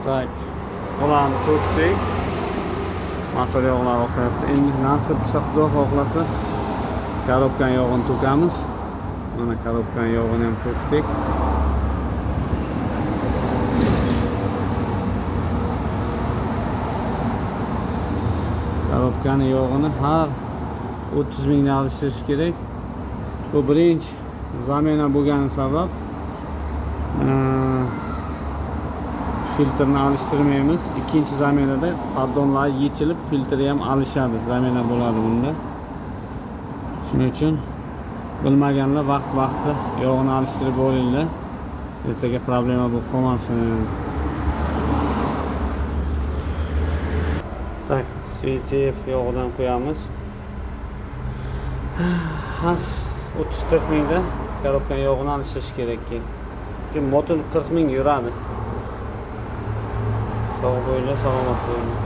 Tak. Bularni to'kdik. Motor yog'lari oqyapti. Endi nasib qilsa Xudo xohlasa korobkan yog'ini to'kamiz. Mana korobkan yog'ini ham to'kdik. Korobkani yog'ini har 30 mingga alishtirish kerak. Bu birinchi zamena bo'lgani sabab filtrni alishtirmaymiz. Ikkinchi zamenada paddonlar yechilib, filtri ham alishadi. Zamena bo'ladi bunda. Shuning uchun bilmaganlar vaqt-vaqti yog'ini alishtirib olinglar. Ertaga problema bo'lib qolmasin. Tak, CTF yog'idan qo'yamiz. Har 30-40 mingda korobkan yog'ini alishtirish kerak. Chunki motor 40 ming yuradi. Sog' bo'linglar, salomat bo'linglar.